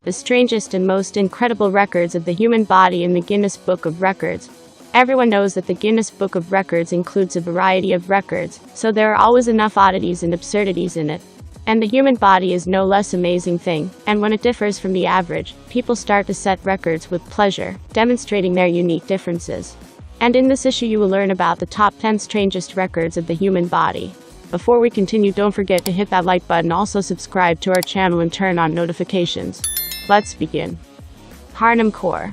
the strangest and most incredible records of the human body in the Guinness Book of Records. Everyone knows that the Guinness Book of Records includes a variety of records, so there are always enough oddities and absurdities in it. And the human body is no less amazing thing, and when it differs from the average, people start to set records with pleasure, demonstrating their unique differences. And in this issue you will learn about the top 10 strangest records of the human body. Before we continue, don't forget to hit that like button, also subscribe to our channel and turn on notifications. Let's begin. Harnum Kaur.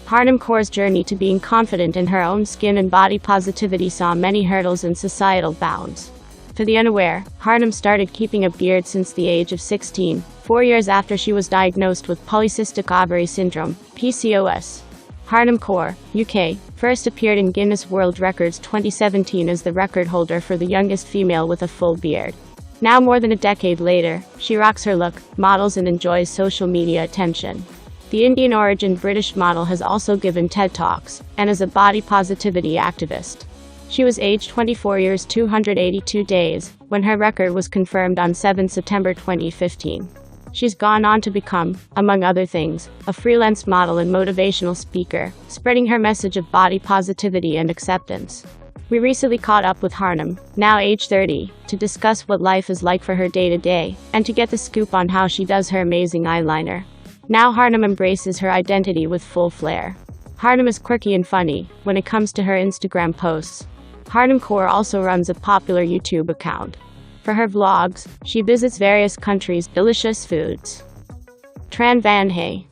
Harnum Kaur's journey to being confident in her own skin and body positivity saw many hurdles and societal bounds. For the unaware, Harnum started keeping a beard since the age of 16, 4 years after she was diagnosed with polycystic ovary syndrome, PCOS. Harnum Kaur, UK, first appeared in Guinness World Records 2017 as the record holder for the youngest female with a full beard. Now more than a decade later, she rocks her look, models and enjoys social media attention. The Indian-origin British model has also given TED Talks, and is a body positivity activist. She was aged 24 years 282 days, when her record was confirmed on 7 September 2015. She's gone on to become, among other things, a freelance model and motivational speaker, spreading her message of body positivity and acceptance. We recently caught up with Harnum, now age 30, to discuss what life is like for her day-to-day, and to get the scoop on how she does her amazing eyeliner. Now Harnum embraces her identity with full flair. Harnum is quirky and funny when it comes to her Instagram posts. Harnum Kaur also runs a popular YouTube account. For her vlogs, she visits various countries' delicious foods. Tran Van Hey.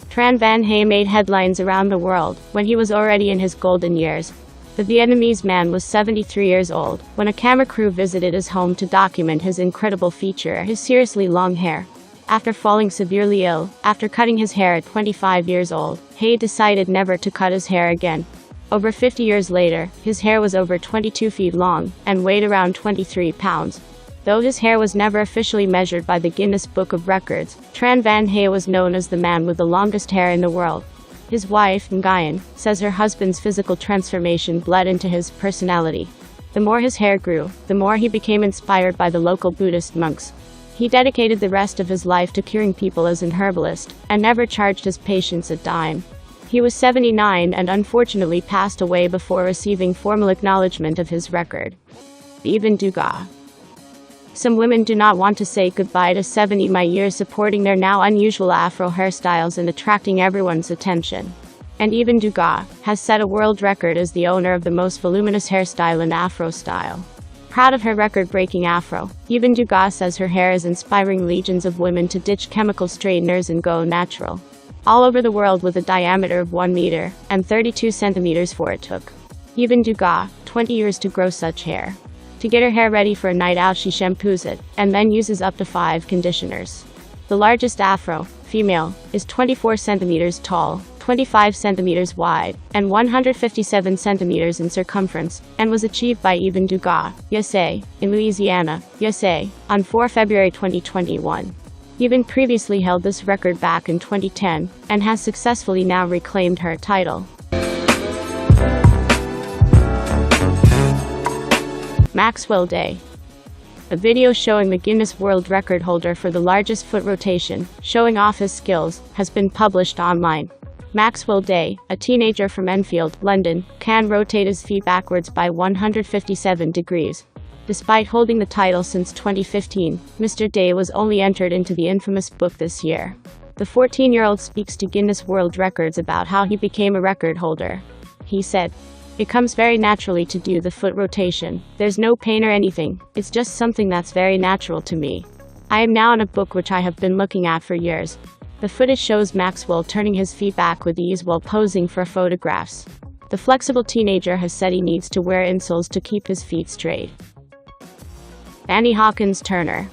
Tran Van Hey made headlines around the world when he was already in his golden years. The Vietnamese man was 73 years old when a camera crew visited his home to document his incredible feature, his seriously long hair. After falling severely ill, after cutting his hair at 25 years old, Hay decided never to cut his hair again. Over 50 years later, his hair was over 22 feet long, and weighed around 23 pounds. Though his hair was never officially measured by the Guinness Book of Records, Tran Van Hey was known as the man with the longest hair in the world. His wife, Nguyen, says her husband's physical transformation bled into his personality. The more his hair grew, the more he became inspired by the local Buddhist monks. He dedicated the rest of his life to curing people as an herbalist, and never charged his patients a dime. He was 79 and unfortunately passed away before receiving formal acknowledgement of his record. Ibn Duga. Some women do not want to say goodbye to 70 years supporting their now unusual afro hairstyles and attracting everyone's attention. And Ibn Duga has set a world record as the owner of the most voluminous hairstyle in afro style. Proud of her record-breaking afro, Ibn Duga says her hair is inspiring legions of women to ditch chemical straighteners and go natural. All over the world with a diameter of 1 meter and 32 centimeters for it took Ibn Duga 20 years to grow such hair. To get her hair ready for a night out, she shampoos it, and then uses up to 5 conditioners. The largest afro, female, is 24 centimeters tall, 25 centimeters wide, and 157 centimeters in circumference, and was achieved by Ibn Duga, USA, in Louisiana, USA, on 4 February 2021. Ibn previously held this record back in 2010, and has successfully now reclaimed her title. Maxwell Day. A video showing the Guinness World Record holder for the largest foot rotation, showing off his skills, has been published online. Maxwell Day, a teenager from Enfield, London, can rotate his feet backwards by 157 degrees. Despite holding the title since 2015, Mr. Day was only entered into the infamous book this year. The 14-year-old speaks to Guinness World Records about how he became a record holder. He said, "It comes very naturally to do the foot rotation. There's no pain or anything, it's just something that's very natural to me. I am now in a book which I have been looking at for years." The footage shows Maxwell turning his feet back with ease while posing for photographs. The flexible teenager has said he needs to wear insoles to keep his feet straight. Annie Hawkins Turner.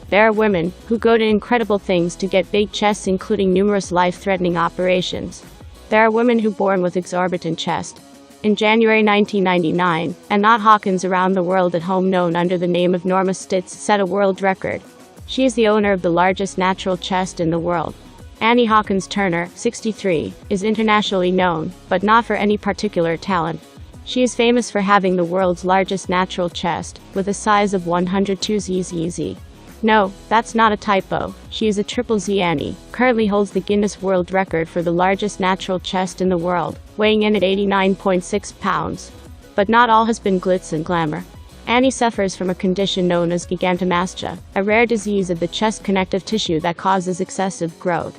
There are women who go to incredible things to get big chests, including numerous life-threatening operations. There are women who born with exorbitant chest. In January 1999, Annie Hawkins around the world at home known under the name of Norma Stitz set a world record. She is the owner of the largest natural chest in the world. Annie Hawkins Turner, 63, is internationally known, but not for any particular talent. She is famous for having the world's largest natural chest, with a size of 102 zzz. No, that's not a typo. She is a triple Z. Annie currently holds the Guinness World Record for the largest natural chest in the world, weighing in at 89.6 pounds. But not all has been glitz and glamour. Annie suffers from a condition known as gigantomastia, a rare disease of the chest connective tissue that causes excessive growth.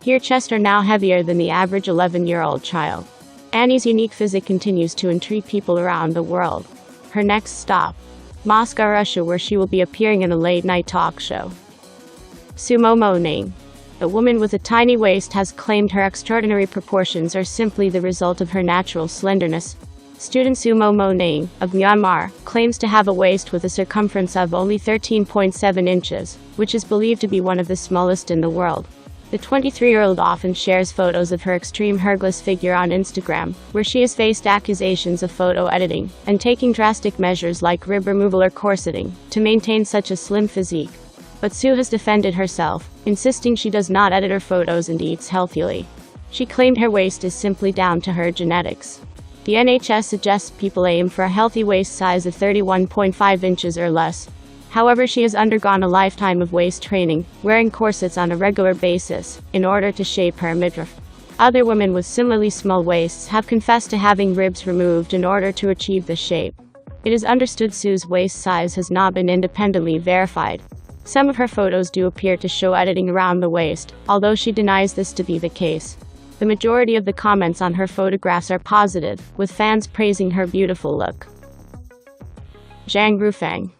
Her chests are now heavier than the average 11-year-old child. Annie's unique physique continues to intrigue people around the world. Her next stop, Moscow, Russia, where she will be appearing in a late-night talk show. Sumo Moning. A woman with a tiny waist has claimed her extraordinary proportions are simply the result of her natural slenderness. Student Sumo Moning, of Myanmar, claims to have a waist with a circumference of only 13.7 inches, which is believed to be one of the smallest in the world. The 23-year-old often shares photos of her extreme hairless figure on Instagram, where she has faced accusations of photo editing and taking drastic measures like rib removal or corseting to maintain such a slim physique. But Sue has defended herself, insisting she does not edit her photos and eats healthily. She claimed her waist is simply down to her genetics. The NHS suggests people aim for a healthy waist size of 31.5 inches or less. However, she has undergone a lifetime of waist training, wearing corsets on a regular basis, in order to shape her midriff. Other women with similarly small waists have confessed to having ribs removed in order to achieve the shape. It is understood Sue's waist size has not been independently verified. Some of her photos do appear to show editing around the waist, although she denies this to be the case. The majority of the comments on her photographs are positive, with fans praising her beautiful look. Zhang Rufang.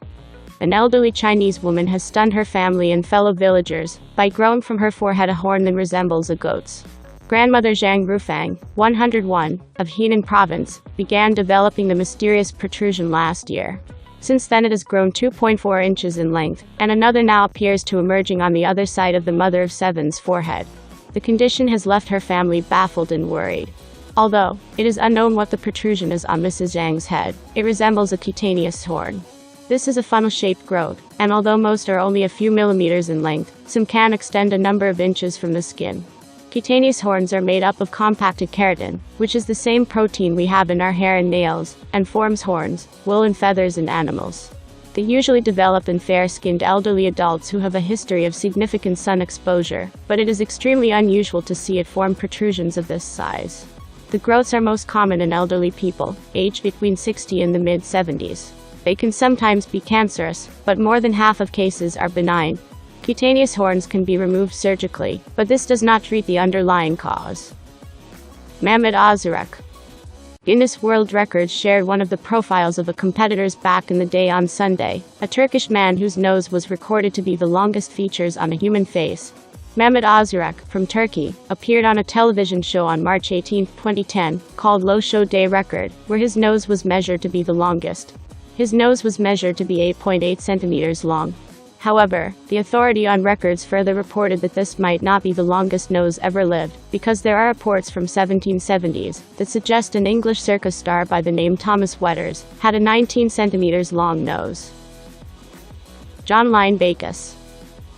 An elderly Chinese woman has stunned her family and fellow villagers by growing from her forehead a horn that resembles a goat's. Grandmother Zhang Rufang, 101, of Henan Province, began developing the mysterious protrusion last year. Since then it has grown 2.4 inches in length, and another now appears to emerging on the other side of the mother of seven's forehead. The condition has left her family baffled and worried. Although it is unknown what the protrusion is on Mrs. Zhang's head, it resembles a cutaneous horn. This is a funnel-shaped growth, and although most are only a few millimeters in length, some can extend a number of inches from the skin. Cutaneous horns are made up of compacted keratin, which is the same protein we have in our hair and nails, and forms horns, wool and feathers in animals. They usually develop in fair-skinned elderly adults who have a history of significant sun exposure, but it is extremely unusual to see it form protrusions of this size. The growths are most common in elderly people, aged between 60 and the mid-70s. They can sometimes be cancerous, but more than half of cases are benign. Cutaneous horns can be removed surgically, but this does not treat the underlying cause. Mehmet Ozurek. Guinness World Records shared one of the profiles of a competitor's back in the day on Sunday, a Turkish man whose nose was recorded to be the longest features on a human face. Mehmet Ozurek, from Turkey, appeared on a television show on March 18, 2010, called Low Show Day Record, where his nose was measured to be the longest. His nose was measured to be 8.8 centimeters long. However, the authority on records further reported that this might not be the longest nose ever lived, because there are reports from 1770s that suggest an English circus star by the name Thomas Wetters had a 19 centimeters long nose. John Line Bacchus.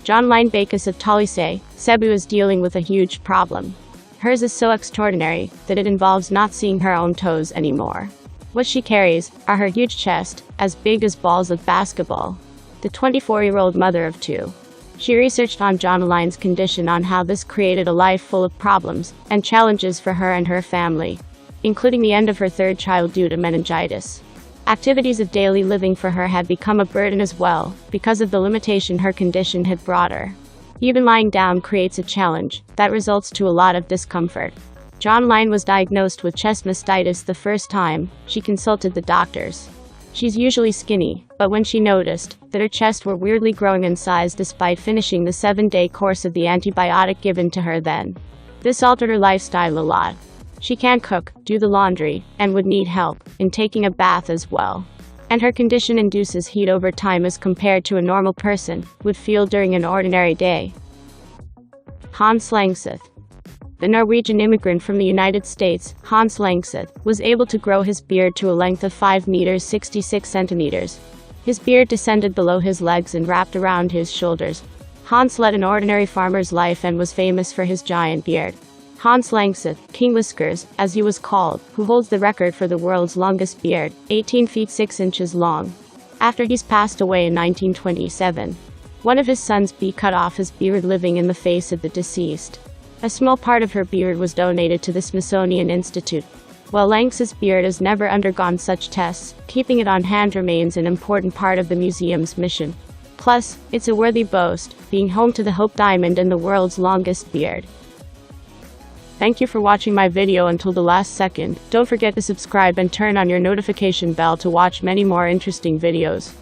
John Line Bacchus of Tolise, Cebu is dealing with a huge problem. Hers is so extraordinary that it involves not seeing her own toes anymore. What she carries are her huge chest, as big as balls of basketball. The 24-year-old mother of two. She researched on John Line's condition on how this created a life full of problems and challenges for her and her family, including the end of her third child due to meningitis. Activities of daily living for her had become a burden as well, because of the limitation her condition had brought her. Even lying down creates a challenge that results to a lot of discomfort. John Line was diagnosed with chest mastitis the first time she consulted the doctors. She's usually skinny, but when she noticed that her chest were weirdly growing in size despite finishing the 7-day course of the antibiotic given to her then, this altered her lifestyle a lot. She can't cook, do the laundry, and would need help in taking a bath as well. And her condition induces heat over time as compared to a normal person would feel during an ordinary day. Hans Langseth. The Norwegian immigrant from the United States, Hans Langseth, was able to grow his beard to a length of 5 meters 66 centimeters. His beard descended below his legs and wrapped around his shoulders. Hans led an ordinary farmer's life and was famous for his giant beard. Hans Langseth, King Whiskers, as he was called, who holds the record for the world's longest beard, 18 feet 6 inches long. After he's passed away in 1927. One of his sons cut off his beard living in the face of the deceased. A small part of her beard was donated to the Smithsonian Institute. While Lanx's beard has never undergone such tests, keeping it on hand remains an important part of the museum's mission. Plus, it's a worthy boast, being home to the Hope Diamond and the world's longest beard. Thank you for watching my video until the last second. Don't forget to subscribe and turn on your notification bell to watch many more interesting videos.